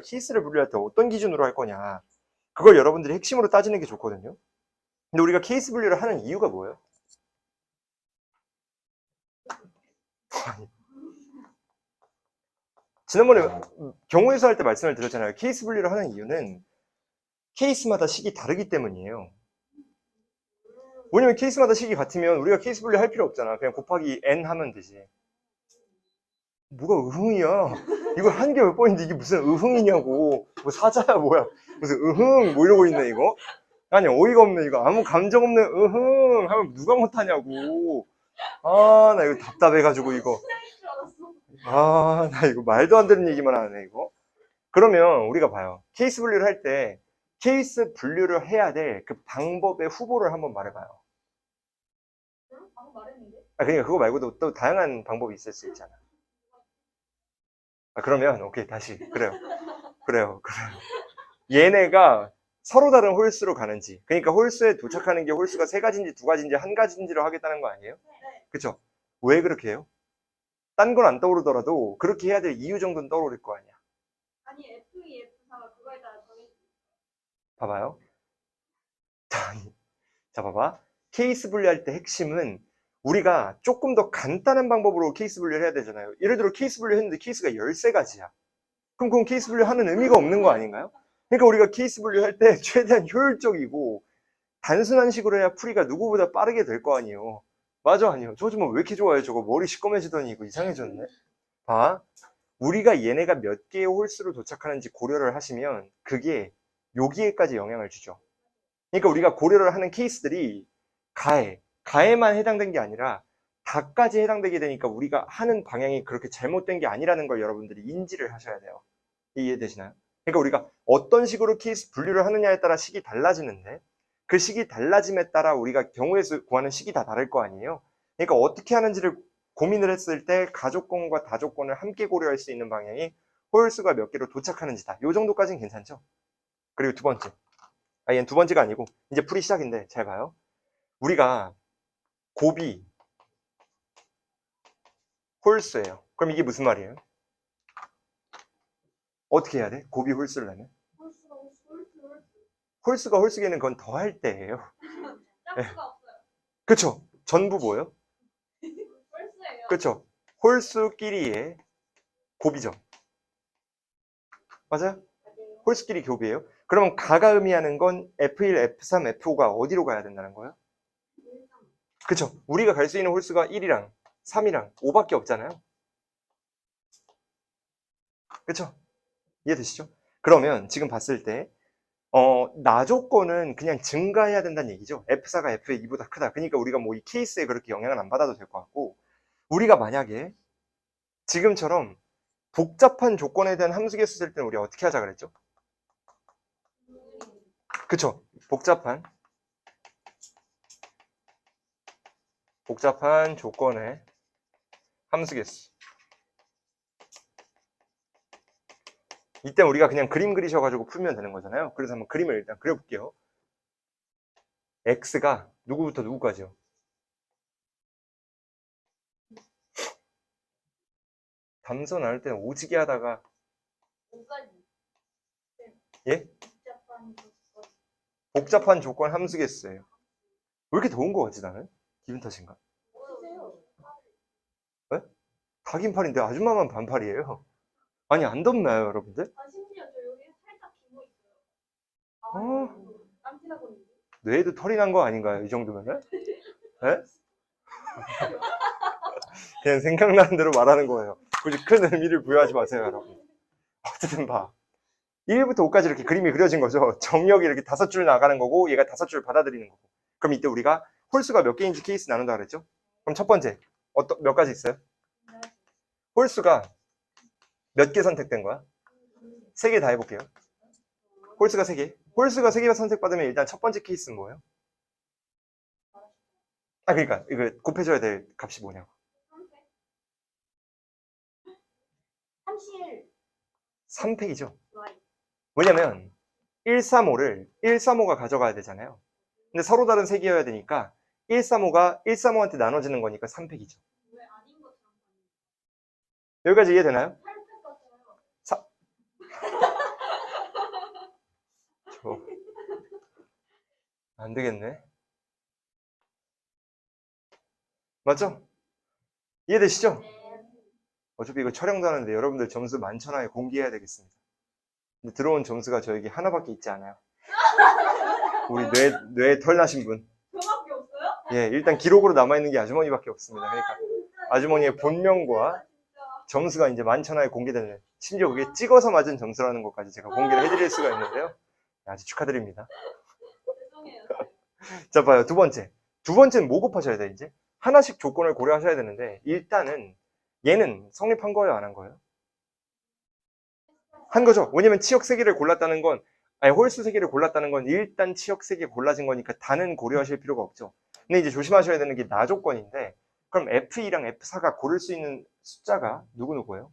케이스를 분류할 때 어떤 기준으로 할 거냐, 그걸 여러분들이 핵심으로 따지는 게 좋거든요. 근데 우리가 케이스 분류를 하는 이유가 뭐예요? 지난번에 경우에서 할 때 말씀을 드렸잖아요. 케이스 분류를 하는 이유는 케이스마다 식이 다르기 때문이에요. 왜냐면 케이스마다 식이 같으면 우리가 케이스 분류 할 필요 없잖아. 그냥 곱하기 n 하면 되지. 뭐가 의흥이야? 이거 한 개 몇 번인데 이게 무슨 의흥이냐고. 뭐 사자야 뭐야. 무슨 의흥 뭐 이러고 있네 이거. 아니 어이가 없네 이거. 아무 감정 없는 의흥 하면 누가 못하냐고. 아 나 이거 답답해가지고 이거. 아 나 이거 말도 안 되는 얘기만 하네 이거. 그러면 우리가 봐요. 케이스 분류를 할 때 케이스 분류를 해야 될 그 방법의 후보를 한번 말해봐요. 그러니까 그거 말고도 또 다양한 방법이 있을 수 있잖아. 그러면 오케이 다시 그래요. 얘네가 서로 다른 홀수로 가는지, 그러니까 홀수에 도착하는 게 홀수가 세 가지인지 두 가지인지 한 가지인지로 하겠다는 거 아니에요? 그쵸? 왜 그렇게 해요? 딴 건 안 떠오르더라도 그렇게 해야 될 이유 정도는 떠오를 거 아니야. 아니 F2, F4가 그거에 따라 정해져. 봐봐요. 자 봐봐. 케이스 분류할 때 핵심은 우리가 조금 더 간단한 방법으로 케이스 분류를 해야 되잖아요. 예를 들어 케이스 분류 했는데 케이스가 13가지야. 그럼 그건 케이스 분류 하는 의미가 없는 거 아닌가요? 그러니까 우리가 케이스 분류할 때 최대한 효율적이고 단순한 식으로 해야 풀이가 누구보다 빠르게 될 거 아니에요. 맞아 아니요? 저 좀 왜 이렇게 좋아해? 저거 머리 시꺼매지더니 이거 이상해졌네. 봐. 우리가 얘네가 몇 개의 홀수로 도착하는지 고려를 하시면 그게 여기에까지 영향을 주죠. 그러니까 우리가 고려를 하는 케이스들이 가에만 해당된 게 아니라 다까지 해당되게 되니까 우리가 하는 방향이 그렇게 잘못된 게 아니라는 걸 여러분들이 인지를 하셔야 돼요. 이해되시나요? 그러니까 우리가 어떤 식으로 케이스 분류를 하느냐에 따라 식이 달라지는데 그 식이 달라짐에 따라 우리가 경우의 수 구하는 식이 다 다를 거 아니에요? 그러니까 어떻게 하는지를 고민을 했을 때 가족권과 다족권을 함께 고려할 수 있는 방향이 홀수가 몇 개로 도착하는지다. 이 정도까지는 괜찮죠? 그리고 두 번째. 얘는 두 번째가 아니고 이제 풀이 시작인데 잘 봐요. 우리가 곱이 홀수예요. 그럼 이게 무슨 말이에요? 어떻게 해야 돼? 곱이 홀수를 내면? 홀수가 홀수기는 그건 더할 때예요. 짝수가 없어요. 그쵸? 전부 뭐예요? 홀수예요. 그쵸? 홀수끼리의 곱이죠. 맞아요? 홀수끼리 곱이에요. 그러면 가가 의미하는 건 F1, F3, F5가 어디로 가야 된다는 거예요? 그쵸? 우리가 갈 수 있는 홀수가 1이랑 3이랑 5밖에 없잖아요. 그쵸? 이해되시죠? 그러면 지금 봤을 때 나조건은 그냥 증가해야 된다는 얘기죠. F4가 F의 2보다 크다. 그러니까 우리가 뭐 이 케이스에 그렇게 영향을 안 받아도 될 것 같고, 우리가 만약에 지금처럼 복잡한 조건에 대한 함수계수 쓸 때는 우리가 어떻게 하자 그랬죠? 그쵸? 복잡한 조건의 함수계수. 이때 우리가 그냥 그림 그리셔가지고 풀면 되는 거잖아요. 그래서 한번 그림을 일단 그려볼게요. X가 누구부터 누구까지요? 담소 나눌 때는 오지게 하다가 5까지. 예? 복잡한 조건. 복잡한 조건 함수계수예요. 왜 이렇게 더운 거 같지 나는? 기분 탓인가? 네? 닭인 팔인데 아줌마만 반팔이에요. 아니 안 덥나요 여러분들? 심지어 저 여기 살짝 기모 있어요. 어? 깜찍하고 있는데. 뇌에도 털이 난 거 아닌가요? 이 정도면은? 네? 그냥 생각나는 대로 말하는 거예요. 굳이 큰 의미를 부여하지 마세요 여러분. 어쨌든 봐. 1부터 5까지 이렇게 그림이 그려진 거죠. 정역이 이렇게 5줄 나가는 거고 얘가 5줄 받아들이는 거고. 그럼 이때 우리가 홀수가 몇 개인지 케이스 나눈다 그랬죠? 그럼 첫 번째 몇 가지 있어요? 홀수가 몇 개 선택된 거야? 3개 다 해볼게요. 홀수가 3개. 홀수가 3개가 선택받으면 일단 첫 번째 케이스는 뭐예요? 그러니까 이거 곱해줘야 될 값이 뭐냐고. 31. 3팩이죠. 왜냐면 135를 135가 가져가야 되잖아요. 근데 서로 다른 3개여야 되니까 135가 135한테 나눠지는 거니까 3팩이죠. 왜 아닌 것처럼. 여기까지 이해되나요? 8팩 같아요. 안 되겠네. 맞죠? 이해되시죠? 어차피 이거 촬영도 하는데 여러분들 점수 많잖아요. 공개해야 되겠습니다. 근데 들어온 점수가 저에게 하나밖에 있지 않아요. 우리 뇌에 털 나신 분. 저밖에 없어요? 예, 일단 기록으로 남아있는 게 아주머니밖에 없습니다. 그러니까 아주머니의 본명과 점수가 이제 만천하에 공개되는, 심지어 그게 찍어서 맞은 점수라는 것까지 제가 공개를 해드릴 수가 있는데요. 아주 축하드립니다. 죄송해요. 자, 봐요. 두 번째. 두 번째는 뭐 곱하셔야 돼, 이제? 하나씩 조건을 고려하셔야 되는데, 일단은 얘는 성립한 거예요, 안 한 거예요? 한 거죠. 왜냐면 치역 3개를 골랐다는 건, 아니, 홀수 3개를 골랐다는 건 일단 치역 3개 골라진 거니까 다는 고려하실 필요가 없죠. 근데 이제 조심하셔야 되는 게 나 조건인데, 그럼 F2랑 F4가 고를 수 있는 숫자가 누구누구예요?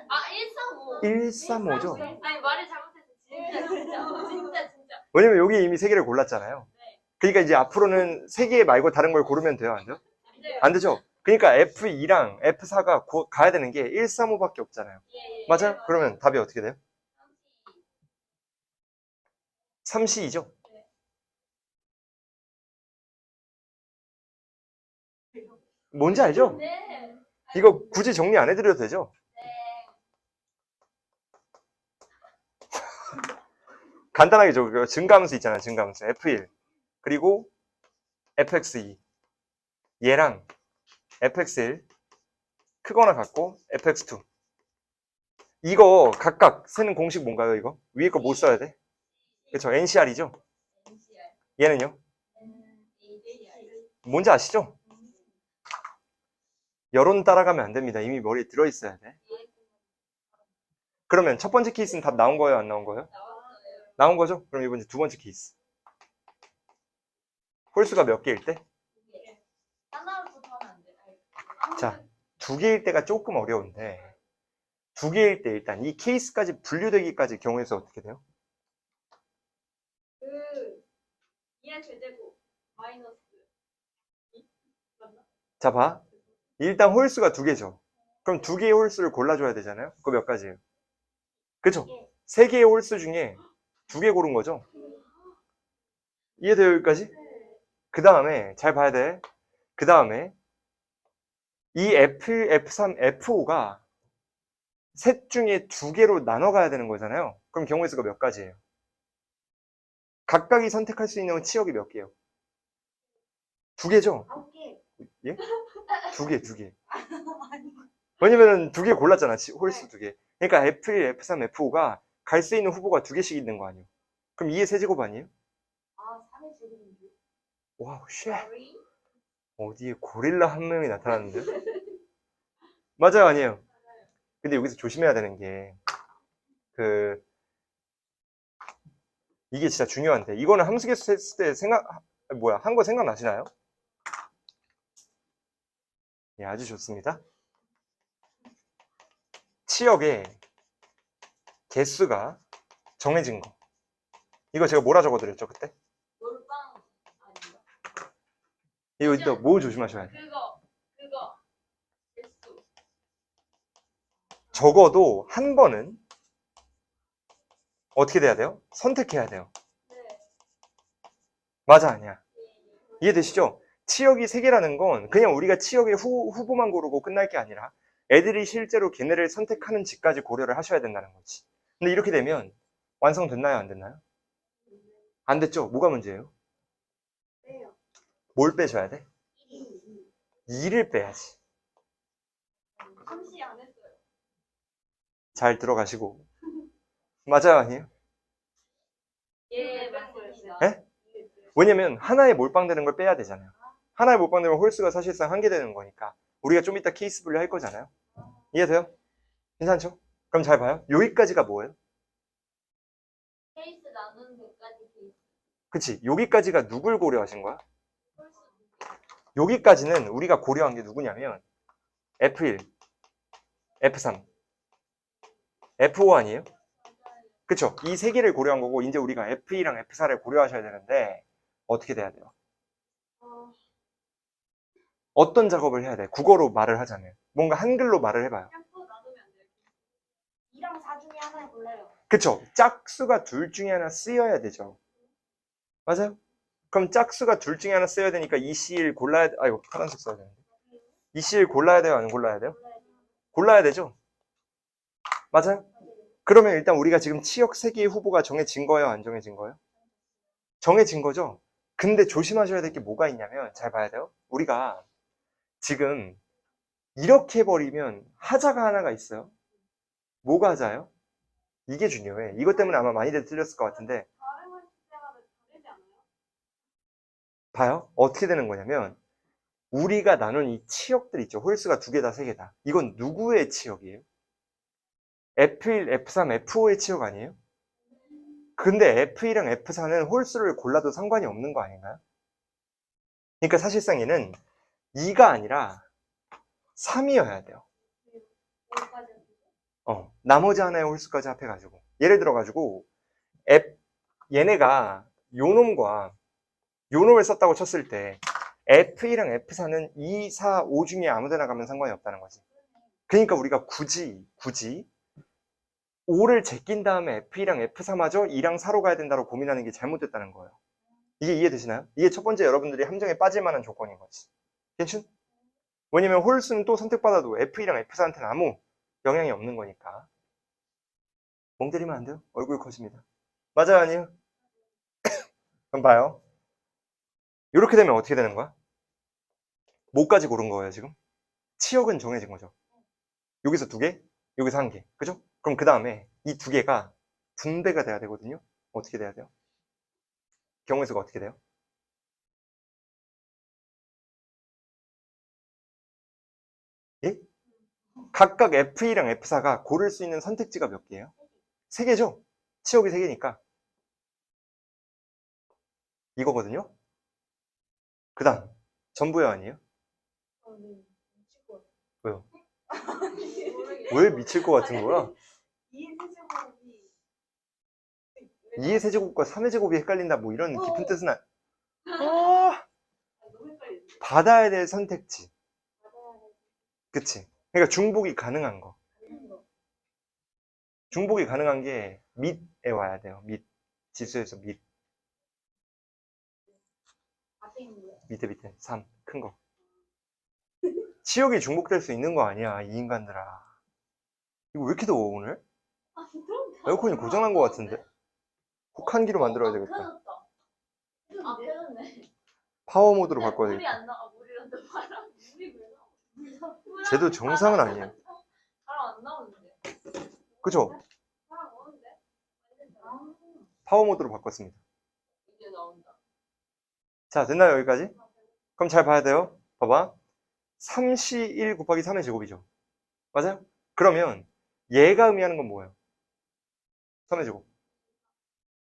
아, 135. 135죠. 아니, 말을 잘못했어. 진짜. 왜냐면 여기 이미 3개를 골랐잖아요. 네. 그러니까 이제 앞으로는 3개 말고 다른 걸 고르면 돼요, 안 돼요? 네. 안 되죠? 그러니까 F2랑 F4가 가야 되는 게 135밖에 없잖아요. 예. 맞아요? 그러면 답이 어떻게 돼요? 3C이죠? 네. 뭔지 알죠? 네. 이거 굳이 정리 안 해드려도 되죠? 간단하게 그 증가함수 있잖아요. 증가함수 F1 그리고 fx2 얘랑 fx1 크거나 같고 fx2 이거 각각 쓰는 공식 뭔가요? 이거? 위에 거 못 써야 돼? 그쵸? NCR이죠? 얘는요? 뭔지 아시죠? 여론 따라가면 안 됩니다. 이미 머리에 들어있어야 돼. 그러면 첫 번째 케이스는 답 나온 거예요? 안 나온 거예요? 나온 거죠? 그럼 이번 이제 두 번째 케이스. 홀수가 몇 개일 때? 자, 2개일 때가 조금 어려운데 2개일 때 일단 이 케이스까지 분류되기까지 경우의 수 어떻게 돼요? 2의 제제곱 마이너스 2 맞나? 자, 봐. 일단 홀수가 2개죠. 그럼 2개의 홀수를 골라줘야 되잖아요. 그거 몇 가지예요? 그쵸? 3개의 홀수 중에 2개 고른 거죠? 이해돼요, 여기까지? 그 다음에 잘 봐야 돼. 그 다음에 이 F1, F3, F5가 셋 중에 2개로 나눠 가야 되는 거잖아요. 그럼 경우의 수가 몇 가지예요? 각각이 선택할 수 있는 치역이 몇 개예요? 2개죠? 9개. 예? 2개. 왜냐면은 2개 골랐잖아, 홀수 2개. 그러니까 F1, F3, F5가 갈 수 있는 후보가 2개씩 있는 거 아니에요? 그럼 2의 세제곱 아니에요? 아, 3의 제곱인데. 와우, 쉣. 어디에 고릴라 한 명이 나타났는데? 맞아요, 아니에요? 근데 여기서 조심해야 되는 게, 이게 진짜 중요한데, 이거는 함수계수 했을 때 한 거 생각나시나요? 예, 아주 좋습니다. 치역의 개수가 정해진 거. 이거 제가 뭐라 적어드렸죠, 그때? 몰빵 아닌가? 이거 또 뭐 조심하셔야 돼요? 그거. 개수. 적어도 한 번은 어떻게 돼야 돼요? 선택해야 돼요. 네. 맞아, 아니야? 이해되시죠? 치역이 3개라는 건 그냥 우리가 치역의 후보만 고르고 끝날 게 아니라 애들이 실제로 걔네를 선택하는 지까지 고려를 하셔야 된다는 거지. 근데 이렇게 되면 완성됐나요? 안 됐나요? 안 됐죠? 뭐가 문제예요? 빼요. 뭘 빼셔야 돼? 2를 빼야지. 3시 안 했어요. 잘 들어가시고. 맞아요, 아니에요? 예, 맞습니다. 예? 왜냐면 하나에 몰빵되는 걸 빼야 되잖아요. 하나에 몰빵되면 홀수가 사실상 1개 되는 거니까 우리가 좀 이따 케이스 분류 할 거잖아요. 이해돼요? 괜찮죠? 그럼 잘 봐요. 여기까지가 뭐예요? 케이스 나누는 것까지 케이스. 그치? 여기까지가 누굴 고려하신 거야? 여기까지는 우리가 고려한 게 누구냐면 F1, F3, F5 아니에요? 그쵸? 이 3개를 고려한 거고 이제 우리가 F2랑 F4를 고려하셔야 되는데 어떻게 돼야 돼요? 어떤 작업을 해야 돼? 국어로 말을 하자면 뭔가 한글로 말을 해봐요. 캠프 놔두면 안 돼요. 2랑 4 중에 하나 골라요. 그쵸? 짝수가 둘 중에 하나 쓰여야 되죠. 맞아요? 그럼 짝수가 둘 중에 하나 쓰여야 되니까 EC1 골라야 돼. 아이고, 파란색 써야 되는데. EC1 골라야 돼요? 안 골라야 돼요? 골라야 되죠? 맞아요? 그러면 일단 우리가 지금 치역 3개의 후보가 정해진 거예요? 안 정해진 거예요? 정해진 거죠? 근데 조심하셔야 될 게 뭐가 있냐면, 잘 봐야 돼요. 우리가 지금 이렇게 해버리면 하자가 하나가 있어요. 뭐가 하자예요? 이게 중요해. 이것 때문에 아마 많이들 틀렸을 것 같은데, 발음은 시제마다 다르지 않아요? 봐요. 어떻게 되는 거냐면, 우리가 나눈 이 치역들 있죠. 홀수가 2개다, 3개다. 이건 누구의 치역이에요? F1, F3, F5의 치역 아니에요? 근데 F1이랑 F4는 홀수를 골라도 상관이 없는 거 아닌가요? 그러니까 사실상 얘는 2가 아니라 3이어야 돼요. 여기까지. 나머지 하나의 홀수까지 합해가지고. 예를 들어가지고, 얘네가 요 놈과 요 놈을 썼다고 쳤을 때, F1이랑 F4는 2, 4, 5 중에 아무 데나 가면 상관이 없다는 거지. 그러니까 우리가 굳이 5를 제낀 다음에 F2랑 F3마저 2랑 4로 가야 된다고 고민하는 게 잘못됐다는 거예요. 이게 이해되시나요? 이게 첫 번째 여러분들이 함정에 빠질 만한 조건인 거지. 괜찮? 왜냐면 홀수는 또 선택받아도 F2랑 F4한테는 아무 영향이 없는 거니까. 멍 때리면 안 돼요? 얼굴 커집니다. 맞아요, 아니에요? 그럼 봐요. 이렇게 되면 어떻게 되는 거야? 뭐까지 고른 거예요, 지금? 치역은 정해진 거죠. 여기서 2개, 여기서 1개. 그죠? 그럼 그 다음에 이 2개가 분배가 돼야 되거든요. 어떻게 돼야 돼요? 경우의 수가 어떻게 돼요? 예? 각각 F2랑 F4가 고를 수 있는 선택지가 몇 개예요? 3개죠? 치역이 3개니까 이거거든요. 그 다음 전부요 아니에요? 네. 미칠 것 같아. 왜요? 모르겠어요. 왜 미칠 것 같은 거야? 2의 세제곱이 2의 세제곱과 3의 제곱이 헷갈린다 뭐 이런 깊은 뜻은 너무 헷갈리지. 받아야 될 선택지. 받아야 할 그치? 그러니까 중복이 가능한 거. 거. 중복이 가능한 게 밑에 와야 돼요. 밑. 지수에서 밑. 앞에 있는 거야. 밑에 3. 큰 거. 치역이 중복될 수 있는 거 아니야 이 인간들아. 이거 왜 이렇게 더워 오늘? 아, 그럼 에어컨이 고장난 거 같은데? 혹한기로 만들어야 되겠다. 아, 펴졌네. 파워 모드로 바꿔야 물이 되겠다. 안 나와. 물이란다. 바람. 물이 왜 나와? 쟤도 정상은 아니에요. 바람 안 나오는데. 그죠? 바람 오는데? 아, 파워 모드로 바꿨습니다. 이제 나온다. 자, 됐나요 여기까지? 그럼 잘 봐야 돼요. 봐봐. 3C1 곱하기 3의 제곱이죠. 맞아요? 그러면 얘가 의미하는 건 뭐예요? 3의 제곱.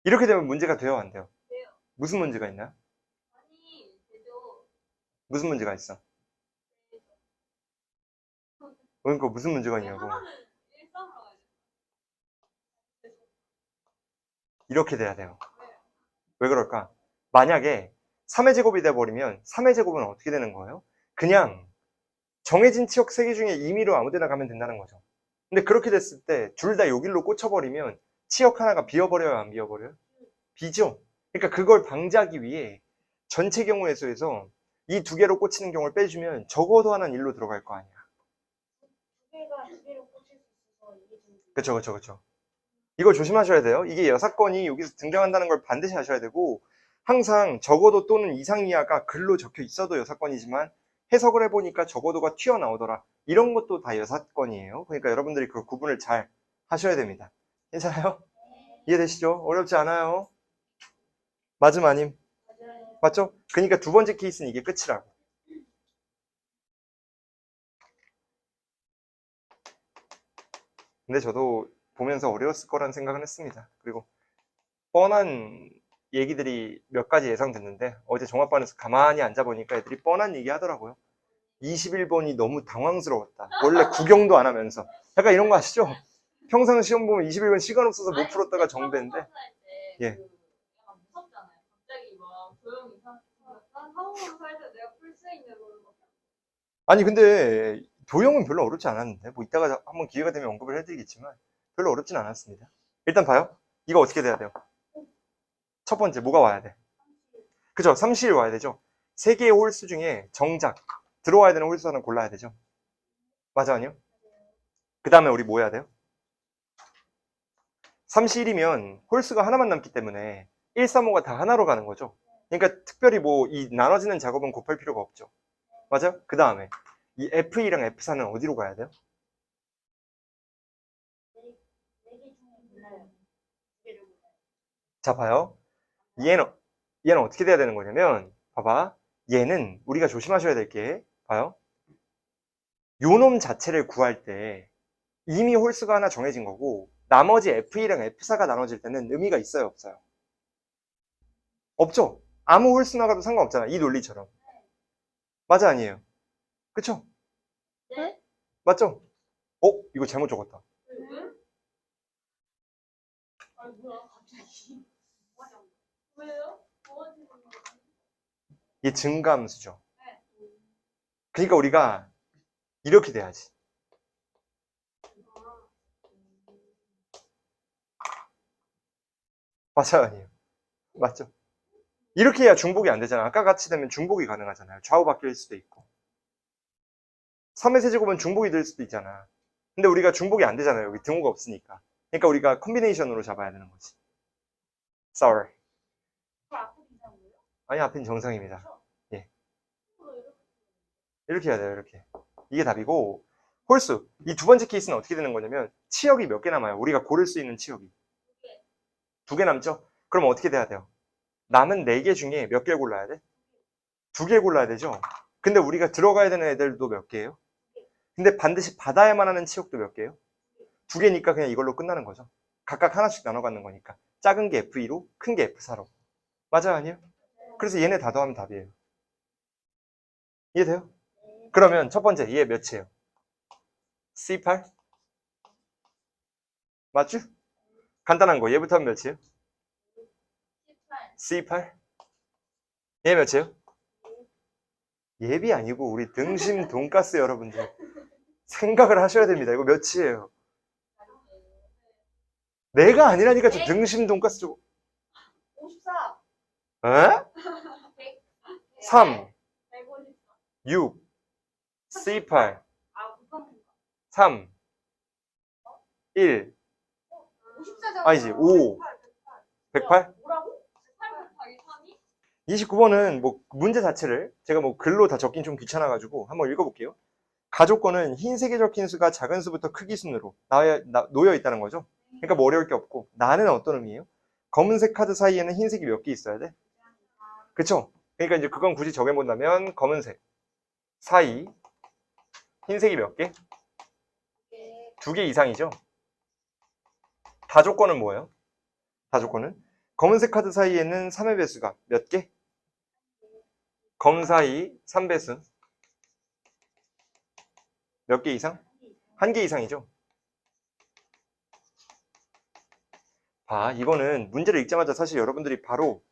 이렇게 되면 문제가 돼요, 안 돼요? 돼요. 무슨 문제가 있나요? 아니, 되죠. 무슨 문제가 있어? 그러니까 무슨 문제가 있냐고. 하나는 일상으로 가야 돼. 이렇게 돼야 돼요. 왜 그럴까? 만약에 3의 제곱이 돼버리면 3의 제곱은 어떻게 되는 거예요? 그냥 정해진 치역 3개 중에 임의로 아무 데나 가면 된다는 거죠. 근데 그렇게 됐을 때 둘 다 여길로 꽂혀버리면 치역 하나가 비어버려요, 안 비어버려요? 비죠? 그러니까 그걸 방지하기 위해 전체 경우의 수에서 이 2개로 꽂히는 경우를 빼주면 적어도 하나는 일로 들어갈 거 아니야. 두 개로 꽂힐 수 있어서 이게 좀. 그쵸. 이거 조심하셔야 돼요. 이게 여사건이 여기서 등장한다는 걸 반드시 아셔야 되고, 항상 적어도 또는 이상 이하가 글로 적혀 있어도 여사건이지만 해석을 해보니까 적어도가 튀어나오더라. 이런 것도 다 여사건이에요. 그러니까 여러분들이 그 구분을 잘 하셔야 됩니다. 괜찮아요? 이해되시죠? 어렵지 않아요. 맞음 아님? 맞아요. 맞죠? 그러니까 두 번째 케이스는 이게 끝이라고. 근데 저도 보면서 어려웠을 거란 생각은 했습니다. 그리고 뻔한 얘기들이 몇 가지 예상됐는데 어제 종합반에서 가만히 앉아보니까 애들이 뻔한 얘기 하더라고요. 21번이 너무 당황스러웠다. 원래 구경도 안 하면서. 약간 이런 거 아시죠? 평상 시험 보면 21번 시간 없어서 못 풀었다가 정배인데. 예. 약간 무섭잖아요. 갑자기 막 조용히 난 사고로 살 때 내가 풀 수 있는 거는 막. 아니 근데 도형은 별로 어렵지 않았는데 뭐 이따가 한번 기회가 되면 언급을 해드리겠지만 별로 어렵진 않았습니다. 일단 봐요. 이거 어떻게 돼야 돼요? 첫 번째 뭐가 와야 돼? 그죠? 3실 와야 되죠? 3개의 홀수 중에 정작 들어와야 되는 홀수 하나 골라야 되죠? 맞아, 아니요? 그 다음에 우리 뭐 해야 돼요? 3실이면 홀수가 하나만 남기 때문에 1, 3, 5가 다 하나로 가는 거죠. 그러니까 특별히 뭐 이 나눠지는 작업은 곱할 필요가 없죠. 맞아요? 그 다음에 이 F2랑 F4는 어디로 가야 돼요? 자, 봐요. 얘는 어떻게 돼야 되는 거냐면, 봐봐. 얘는 우리가 조심하셔야 될 게, 봐요. 요 놈 자체를 구할 때 이미 홀수가 하나 정해진 거고, 나머지 F2랑 F4가 나눠질 때는 의미가 있어요, 없어요? 없죠? 아무 홀수 나가도 상관없잖아. 이 논리처럼. 맞아, 아니에요? 그쵸? 네? 맞죠? 이거 잘못 적었다. 응? 아니 뭐야 갑자기 왜요? 뭐하시는 거예요? 얘 증가함수죠. 네. 그러니까 우리가 이렇게 돼야지. 맞아요, 아니에요? 맞죠? 이렇게 해야 중복이 안 되잖아. 아까 같이 되면 중복이 가능하잖아요. 좌우 바뀔 수도 있고. 3의 세제곱은 중복이 될 수도 있잖아. 근데 우리가 중복이 안 되잖아요. 여기 등호가 없으니까. 그러니까 우리가 컨비네이션으로 잡아야 되는 거지. Sorry. 그 앞에 이상해요? 아니, 앞엔 정상입니다. 예. 이렇게 해야 돼요, 이렇게. 이게 답이고, 홀수. 이 두 번째 케이스는 어떻게 되는 거냐면, 치역이 몇 개 남아요? 우리가 고를 수 있는 치역이. 2개 남죠? 그럼 어떻게 돼야 돼요? 남은 4개 중에 몇 개를 골라야 돼? 2개 골라야 되죠? 근데 우리가 들어가야 되는 애들도 몇 개예요? 근데 반드시 받아야만 하는 치역도 몇 개예요? 2개니까 그냥 이걸로 끝나는 거죠. 각각 하나씩 나눠 갖는 거니까. 작은 게 F2로, 큰 게 F4로. 맞아요, 아니에요? 그래서 얘네 다 더하면 답이에요. 이해돼요? 그러면 첫 번째, 얘 몇이에요? C8? 맞죠? 간단한 거, 얘부터 하면 몇이에요? 18 C8? 얘 몇이에요? 예비 아니고 우리 등심 돈가스 여러분들 생각을 하셔야 됩니다. 이거 몇이에요? 내가 아니라니까 저 등심 돈가스 좀 54 에? 3, 154 6, C8, 아 못한 3, 1, 54잖아 아니지, 5, 108? 뭐라고? 108 곱하기 3이? 29번은 뭐 문제 자체를 제가 뭐 글로 다 적긴 좀 귀찮아가지고 한번 읽어볼게요. 가족권은 흰색에 적힌 수가 작은 수부터 크기 순으로 놓여 있다는 거죠. 그러니까 뭐 어려울 게 없고 나는 어떤 의미예요? 검은색 카드 사이에는 흰색이 몇 개 있어야 돼? 그쵸? 그러니까 이제 그건 굳이 정해본다면 검은색 사이 흰색이 몇 개? 2개 이상이죠. 다조건은 뭐예요? 다조건은 검은색 카드 사이에는 3의 배수가 몇 개? 검 사이 3배수 몇 개 이상? 1개 이상이죠. 봐, 이거는 문제를 읽자마자 사실 여러분들이 바로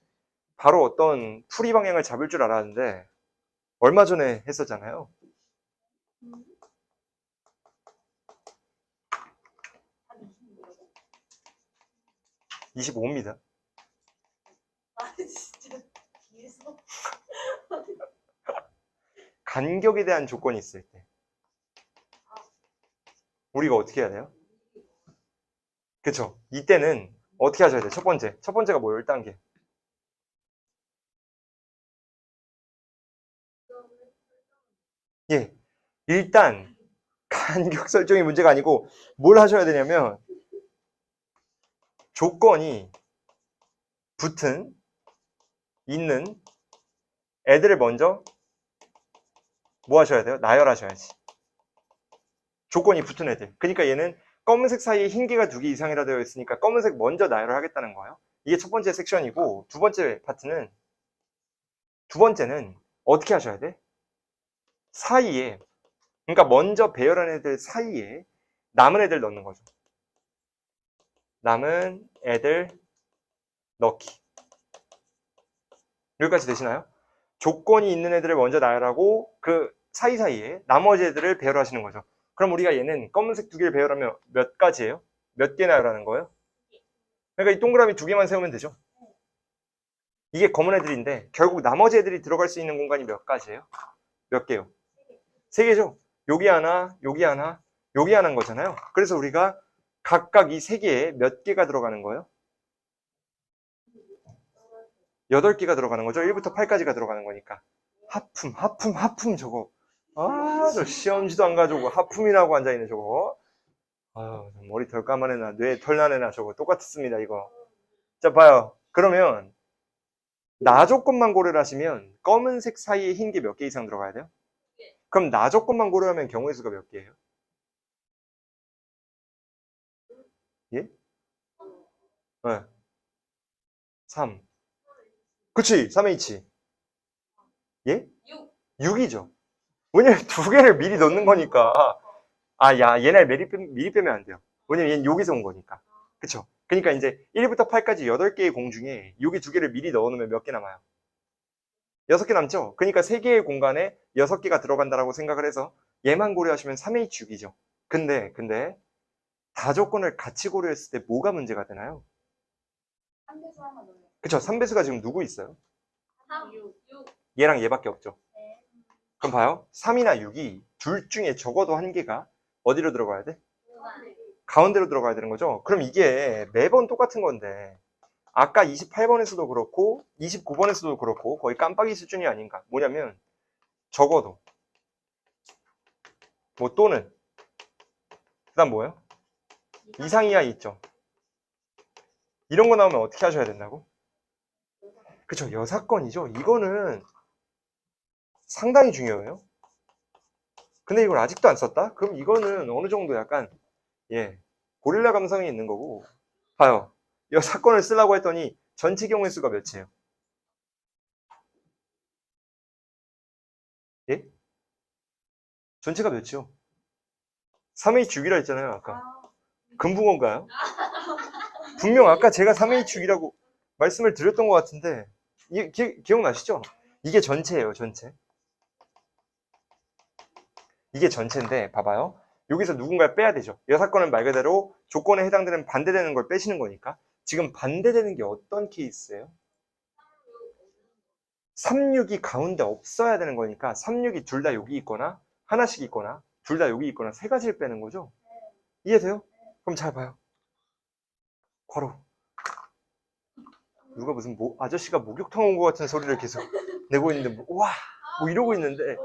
어떤 풀이 방향을 잡을 줄 알았는데 얼마 전에 했었잖아요. 25입니다. 아 진짜 뒤에서 간격에 대한 조건이 있을 때 우리가 어떻게 해야 돼요? 그쵸? 이때는 어떻게 하셔야 돼요? 첫 번째가 뭐예요? 1단계. 예. 일단 간격 설정이 문제가 아니고 뭘 하셔야 되냐면 조건이 붙은 있는 애들을 먼저 뭐 하셔야 돼요? 나열하셔야지. 조건이 붙은 애들. 그러니까 얘는 검은색 사이에 흰 개가 2개 이상이라 되어 있으니까 검은색 먼저 나열을 하겠다는 거예요. 이게 첫 번째 섹션이고 두 번째는 어떻게 하셔야 돼? 사이에 그러니까 먼저 배열한 애들 사이에 남은 애들 넣는 거죠. 남은 애들 넣기. 여기까지 되시나요? 조건이 있는 애들을 먼저 나열하고 그 사이사이에 나머지 애들을 배열하시는 거죠. 그럼 우리가 얘는 검은색 2개를 배열하면 몇 가지예요? 몇 개나라는 거예요? 그러니까 이 동그라미 두 개만 세우면 되죠. 이게 검은 애들인데 결국 나머지 애들이 들어갈 수 있는 공간이 몇 가지예요? 몇 개요? 세 개죠. 여기 하나, 여기 하나, 여기 하나인 거잖아요. 그래서 우리가 각각 이 세 개에 몇 개가 들어가는 거예요? 8개가 들어가는 거죠. 1부터 8까지가 들어가는 거니까. 하품 저거. 아, 저 시험지도 안 가지고 하품이라고 앉아있네 저거. 아유, 머리 덜 감아내나 뇌 덜 나내나 저거 똑같습니다 이거. 자 봐요. 그러면 나 조건만 고려를 하시면 검은색 사이에 흰 게 몇 개 이상 들어가야 돼요? 그럼 나 조건만 고려하면 경우의 수가 몇 개예요? 예? 네. 3. 그치, 3H. 예? 6이죠. 왜냐면 두 개를 미리 넣는 거니까. 아, 야, 얘네 미리 빼면 안 돼요. 왜냐면 얘는 여기서 온 거니까. 그쵸? 그러니까 이제 1부터 8까지 8개의 공 중에 여기 두 개를 미리 넣어놓으면 몇 개 남아요? 6개 남죠? 그러니까 3개의 공간에 6개가 들어간다라고 생각을 해서 얘만 고려하시면 3H6이죠. 근데 다조건을 같이 고려했을 때 뭐가 문제가 되나요? 3배수 하나 넣어요. 그쵸? 3배수가 지금 누구 있어요? 3, 6. 얘랑 얘밖에 없죠. 네. 그럼 봐요. 3이나 6이 둘 중에 적어도 한 개가 어디로 들어가야 돼? 가운데로 들어가야 되는 거죠. 그럼 이게 매번 똑같은 건데 아까 28번에서도 그렇고 29번에서도 그렇고 거의 깜빡이 수준이 아닌가. 뭐냐면 적어도 뭐 또는 그 다음 뭐예요? 이상 이하 있죠. 이런 거 나오면 어떻게 하셔야 된다고? 그쵸, 여사건이죠. 이거는 상당히 중요해요. 근데 이걸 아직도 안 썼다? 그럼 이거는 어느 정도 약간 고릴라 감성이 있는 거고. 봐요. 여사건을 쓰려고 했더니 전체 경우의 수가 몇이에요? 예? 전체가 몇이요? 3H6이라 했잖아요, 아까. 금붕어인가요? 분명 아까 제가 3H6이라고 말씀을 드렸던 것 같은데, 기억나시죠? 이게 전체예요, 전체. 이게 전체인데, 봐봐요. 여기서 누군가를 빼야 되죠. 여사건은 말 그대로 조건에 해당되는 반대되는 걸 빼시는 거니까. 지금 반대되는 게 어떤 케이스예요? 36이 가운데 없어야 되는 거니까 36이 둘 다 여기 있거나 하나씩 있거나 둘 다 여기 있거나 세 가지를 빼는 거죠. 이해돼요? 그럼 잘 봐요. 괄호. 누가 무슨 아저씨가 목욕탕 온 것 같은 소리를 계속 내고 있는데 와! 뭐 이러고 있는데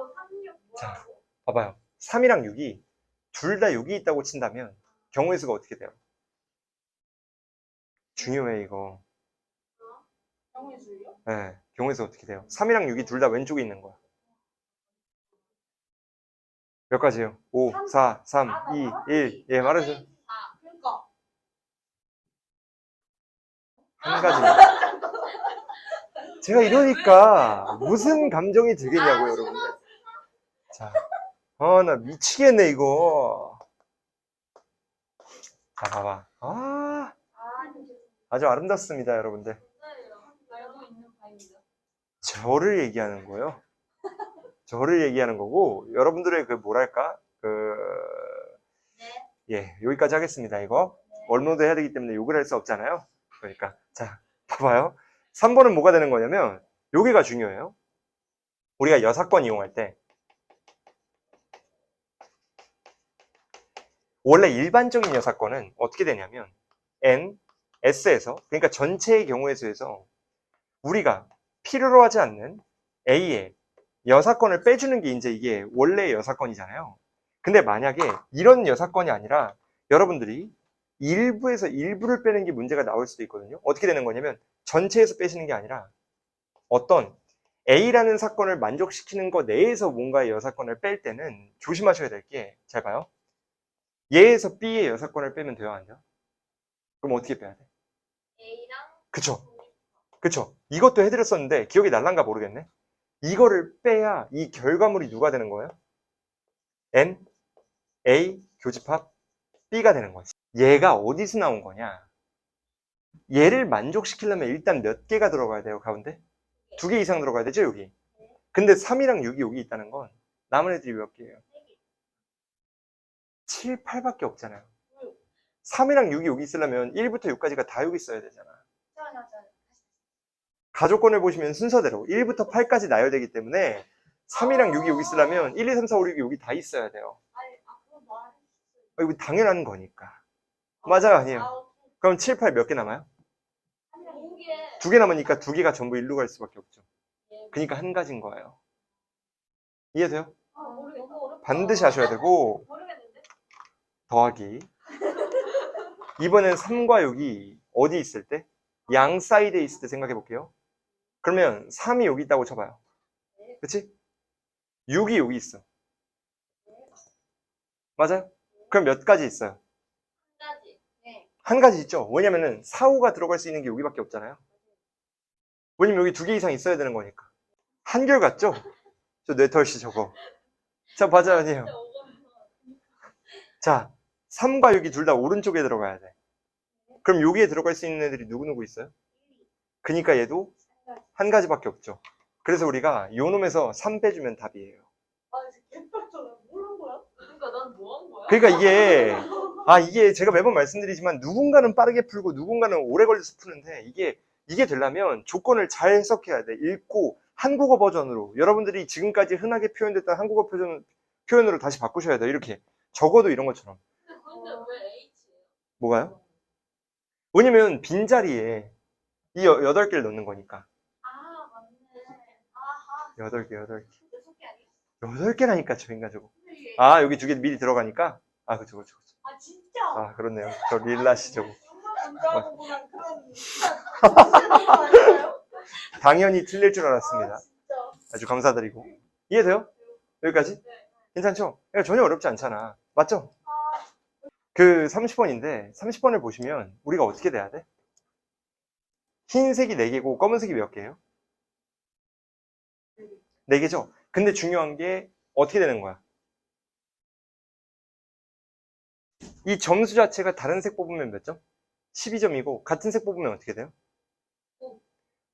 자, 봐봐요. 3이랑 6이 둘 다 여기 있다고 친다면 경우의 수가 어떻게 돼요? 중요해 이거. 경우의 수요? 네, 경우의 수 어떻게 돼요? 3이랑 6이 둘 다 왼쪽에 있는 거야. 몇 가지예요? 5, 4, 3, 2, 1. 예, 말해주세요. 그러니까. 한 가지만. 제가 이러니까 무슨 감정이 들겠냐고요, 여러분들. 자, 나 미치겠네, 이거. 자, 봐봐. 아주 아름답습니다, 여러분들. 알고 있는 바입니다. 저를 얘기하는 거예요. 저를 얘기하는 거고, 여러분들의 뭐랄까, 여기까지 하겠습니다, 이거. 업로드 해야 되기 때문에 욕을 할 수 없잖아요. 그러니까, 자, 봐봐요. 3번은 뭐가 되는 거냐면, 여기가 중요해요. 우리가 여사건 이용할 때, 원래 일반적인 여사건은 어떻게 되냐면, N, S에서, 그러니까 전체의 경우의 수에서, 우리가 필요로 하지 않는 A의 여사건을 빼주는 게 이제 이게 원래의 여사건이잖아요. 근데 만약에 이런 여사건이 아니라 여러분들이 일부에서 일부를 빼는 게 문제가 나올 수도 있거든요. 어떻게 되는 거냐면 전체에서 빼시는 게 아니라 어떤 A라는 사건을 만족시키는 것 내에서 뭔가의 여사건을 뺄 때는 조심하셔야 될 게, 잘 봐요. 얘에서 B의 여사건을 빼면 돼요, 안 돼요? 그럼 어떻게 빼야 돼? A랑 그쵸? 이것도 해드렸었는데 기억이 날란가 모르겠네. 이거를 빼야 이 결과물이 누가 되는 거예요? N, A, 교집합, B가 되는 거지. 얘가 어디서 나온 거냐? 얘를 만족시키려면 일단 몇 개가 들어가야 돼요, 가운데? 2개 이상 들어가야 되죠, 여기? 근데 3이랑 6이 여기 있다는 건 남은 애들이 몇 개예요? 7, 8밖에 없잖아요. 3이랑 6이 여기 있으려면 1부터 6까지가 다 여기 있어야 되잖아. 잠깐만요. 가족권을 보시면 순서대로 1부터 8까지 나열되기 때문에 3이랑 6이 여기 있으려면 1, 2, 3, 4, 5, 6이 여기 다 있어야 돼요. 그건 말해. 이거 당연한 거니까. 맞아요, 아니에요? 오케이. 그럼 7, 8 몇 개 남아요? 5개. 2개 남으니까 2개가 전부 일로 갈 수밖에 없죠. 예. 그러니까 한 가지인 거예요. 이해돼요? 모르겠다. 너무 어렵다. 반드시 하셔야 되고, 모르겠는데? 더하기. 이번엔 3과 6이 어디 있을 때? 양 사이드에 있을 때 생각해 볼게요. 그러면 3이 여기 있다고 쳐봐요. 그치? 6이 여기 있어. 맞아요? 그럼 몇 가지 있어요? 한 가지. 네. 한 가지 있죠? 왜냐면은 4, 5가 들어갈 수 있는 게 여기밖에 없잖아요. 왜냐면 여기 2개 이상 있어야 되는 거니까. 한결같죠? 저 뇌털씨 저거. 자, 맞아요, 아니에요? 진짜 오거든요. 자, 3과 6이 둘 다 오른쪽에 들어가야 돼. 그럼 여기에 들어갈 수 있는 애들이 누구누구 있어요? 그니까 얘도 한 가지밖에 없죠. 그래서 우리가 요 놈에서 3 빼주면 답이에요. 개빡쳐나. 뭘 한 거야? 그러니까 난 뭐 한 거야? 그러니까 이게 제가 매번 말씀드리지만 누군가는 빠르게 풀고 누군가는 오래 걸려서 푸는데 이게 되려면 조건을 잘 해석해야 돼. 읽고 한국어 버전으로 여러분들이 지금까지 흔하게 표현됐던 한국어 표현으로 다시 바꾸셔야 돼요. 이렇게 적어도 이런 것처럼. 근데 왜 H예요? 뭐가요? 왜냐면 빈자리에 이 8개를 넣는 거니까. 아, 맞네. 아하. 8개. 6개 아니야? 8개라니까 저 인간 저거. 근데 이게 아, 여기 2개 미리 들어가니까. 아, 그쵸. 아, 진짜? 아, 그렇네요. 저 릴라시 저거. 정말 문자하고 보면 그런 진짜 거 아닌가요? 당연히 틀릴 줄 알았습니다. 진짜. 아주 감사드리고. 이해돼요? 여기까지? 네. 괜찮죠? 그러니까 전혀 어렵지 않잖아. 맞죠? 그 30번인데 30번을 보시면 우리가 어떻게 돼야 돼? 흰색이 4개고 검은색이 몇 개예요? 4개죠? 근데 중요한 게 어떻게 되는 거야? 이 점수 자체가 다른 색 뽑으면 몇 점? 12점이고 같은 색 뽑으면 어떻게 돼요?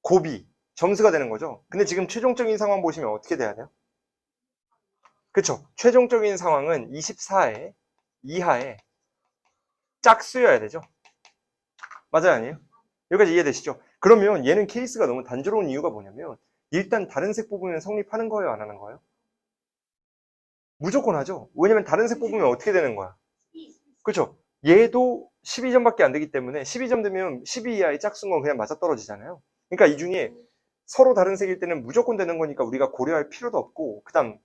곱이 점수가 되는 거죠. 근데 지금 최종적인 상황 보시면 어떻게 돼야 돼요? 그쵸? 최종적인 상황은 24에 이하에 짝수여야 되죠. 맞아요, 아니에요? 여기까지 이해되시죠? 그러면 얘는 케이스가 너무 단조로운 이유가 뭐냐면 일단 다른 색 뽑으면 성립하는 거예요, 안 하는 거예요? 무조건 하죠. 왜냐면 다른 색 뽑으면 어떻게 되는 거야? 그쵸? 얘도 12점밖에 안 되기 때문에 12점 되면 12 이하의 짝수인 건 그냥 맞아떨어지잖아요. 그러니까 이 중에 서로 다른 색일 때는 무조건 되는 거니까 우리가 고려할 필요도 없고, 그 다음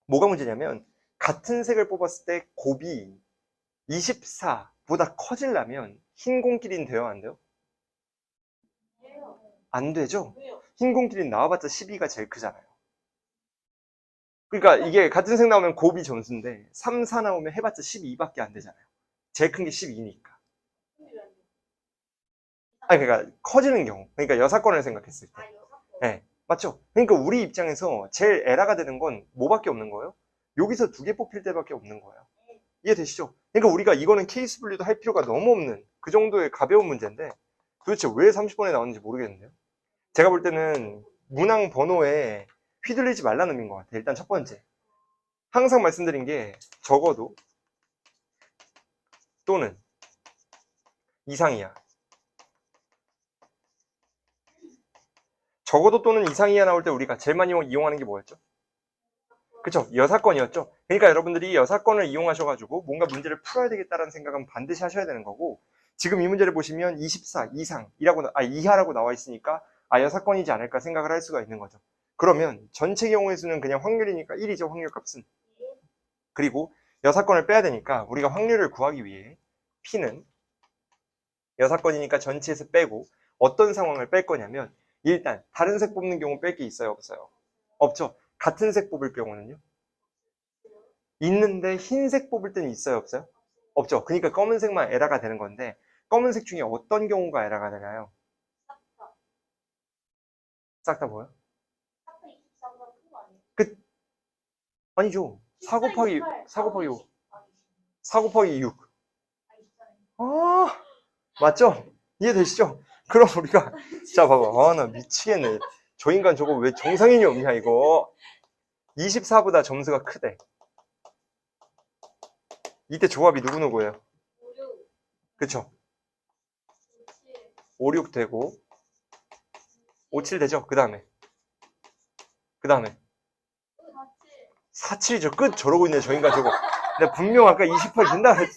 뭐가 문제냐면 같은 색을 뽑았을 때 곱이 24보다 커지려면 흰 공끼리는 돼요, 안 돼요? 안 되죠? 왜요? 흰 공끼리는 나와봤자 12가 제일 크잖아요. 그러니까 이게 같은 색 나오면 곱이 점수인데 3, 4 나오면 해봤자 12밖에 안 되잖아요. 제일 큰 게 12니까. 아니, 그러니까 커지는 경우. 그러니까 여사건을 생각했을 때. 네, 맞죠? 그러니까 우리 입장에서 제일 에라가 되는 건 뭐밖에 없는 거예요? 여기서 2개 뽑힐 때밖에 없는 거예요. 이해되시죠? 그러니까 우리가 이거는 케이스 분류도 할 필요가 너무 없는 그 정도의 가벼운 문제인데 도대체 왜 30번에 나왔는지 모르겠는데요. 제가 볼 때는 문항 번호에 휘둘리지 말라는 의미인 것 같아요. 일단 첫 번째, 항상 말씀드린 게 적어도 또는 이상이야. 적어도 또는 이상이야 나올 때 우리가 제일 많이 이용하는 게 뭐였죠? 그쵸? 여사건이었죠? 그러니까 여러분들이 여사건을 이용하셔가지고 뭔가 문제를 풀어야 되겠다는 생각은 반드시 하셔야 되는 거고, 지금 이 문제를 보시면 24 이하라고 나와 있으니까 여사건이지 않을까 생각을 할 수가 있는 거죠. 그러면 전체 경우의 수는 그냥 확률이니까 1이죠, 확률 값은. 그리고 여사건을 빼야 되니까 우리가 확률을 구하기 위해 P는 여사건이니까 전체에서 빼고 어떤 상황을 뺄 거냐면, 일단 다른 색 뽑는 경우 뺄 게 있어요, 없어요? 없죠. 같은 색 뽑을 경우는요? 있는데 흰색 뽑을 때는 있어요, 없어요? 없죠. 그러니까 검은색만 에러가 되는 건데, 검은색 중에 어떤 경우가 에러가 되나요? 싹 다 뭐요? 아니죠. 4 곱하기 5. 4 곱하기 6. 맞죠? 이해되시죠? 그럼 우리가, 자, 봐봐. 나 미치겠네. 저 인간 저거 왜 정상인이 없냐, 이거. 24보다 점수가 크대. 이때 조합이 누구누구예요? 그쵸? 5, 6 되고 5, 7 되죠? 그 다음에 4, 7이죠. 끝. 저러고 있네 저 인간 저거. 내가 분명 아까 28 된다 그랬.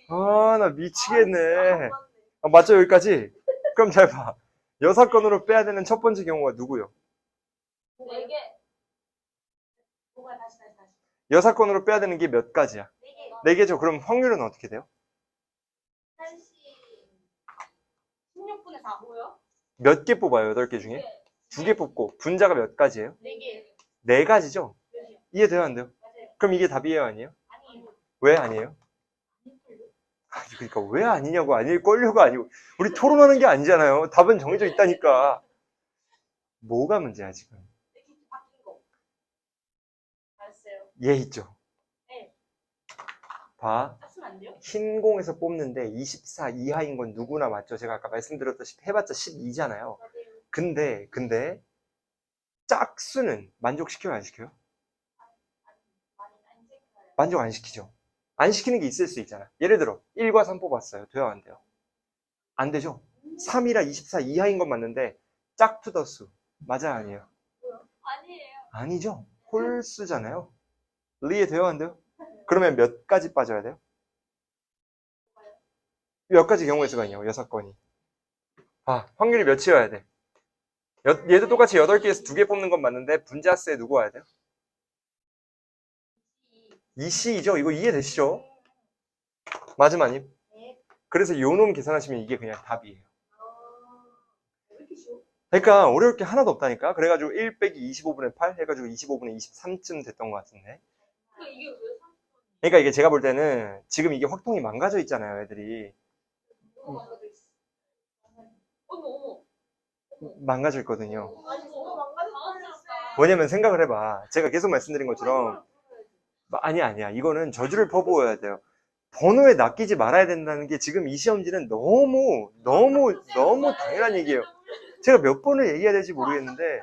아, 나 미치겠네. 아, 맞죠? 여기까지? 그럼 잘 봐. 여사건으로 빼야 되는 첫 번째 경우가 누구요? 4개. 여사건으로 빼야 되는 게 몇 가지야? 4개죠. 그럼 확률은 어떻게 돼요? 16분에 4 뭐요? 몇 개 뽑아요? 8개 중에? 2개 뽑고 분자가 몇 가지예요? 4개. 4가지죠? 이해돼요? 안 돼요? 그럼 이게 답이에요? 아니에요? 아니에요. 왜 아니에요? 아니, 그러니까 왜 아니냐고. 아닐걸요가 아니고 우리 토론하는 게 아니잖아요. 답은 정해져 있다니까. 뭐가 문제야 지금? 바뀐 거. 알았어요. 얘 있죠? 네. 봐. 짝수는 안 돼요? 흰 공에서 뽑는데 24 이하인 건 누구나 맞죠? 제가 아까 말씀드렸다시피 해봤자 12잖아요. 근데 짝수는 만족시켜요? 안 시켜요? 만족 안 시키죠. 안 시키는 게 있을 수 있잖아. 예를 들어 1과 3 뽑았어요. 돼요? 안 돼요? 안 되죠. 3이라 24 이하인 건 맞는데 짝투더수 맞아요? 아니에요? 아니에요. 아니죠. 홀수잖아요. 이해돼요? 안 돼요? 그러면 몇 가지 빠져야 돼요? 몇 가지 경우의 수가 있냐고, 6건이. 아, 확률이 몇이어야 돼? 얘도 똑같이 8개에서 2개 뽑는 건 맞는데 분자수에 누구 와야 돼요? 2C이죠? 이거 이해되시죠? 맞음 아님? 네. 그래서 요 놈 계산하시면 이게 그냥 답이에요. 왜 이렇게 쉬워? 그러니까 어려울 게 하나도 없다니까. 그래가지고 1 빼기 25분의 8 해가지고 25분의 23쯤 됐던 것 같은데. 근데 이게 왜 30분? 그러니까 이게 제가 볼 때는 지금 이게 확통이 망가져 있잖아요, 애들이. 뭐가 망가져 있어? 어머. 망가져 있거든요. 아니 뭐가 망가졌어? 뭐냐면 생각을 해봐. 제가 계속 말씀드린 것처럼 아니야. 이거는 저주를 퍼부어야 돼요. 번호에 낚이지 말아야 된다는 게 지금 이 시험지는 너무 당연한 얘기예요. 제가 몇 번을 얘기해야 될지 모르겠는데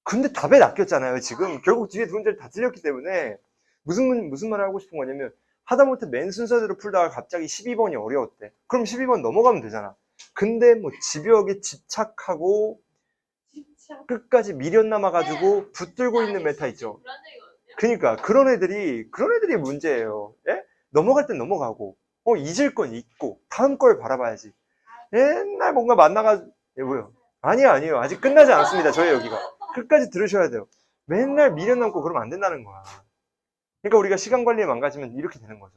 근데 답에 낚였잖아요. 지금 결국 뒤에 두 문제를 다 틀렸기 때문에 무슨 말을 하고 싶은 거냐면 하다못해 맨 순서대로 풀다가 갑자기 12번이 어려웠대. 그럼 12번 넘어가면 되잖아. 근데 뭐 집요하게 집착하고 끝까지 미련 남아가지고 붙들고 있는 메타 있죠. 그러니까 그런 애들이 문제예요. 예? 넘어갈 땐 넘어가고 잊을 건 잊고 다음 걸 바라봐야지. 맨날 뭔가 만나가 뭐요? 아니에요. 아직 끝나지 않았습니다. 저희 여기가 끝까지 들으셔야 돼요. 맨날 미련 남고 그러면 안 된다는 거야. 그러니까 우리가 시간 관리에 망가지면 이렇게 되는 거죠.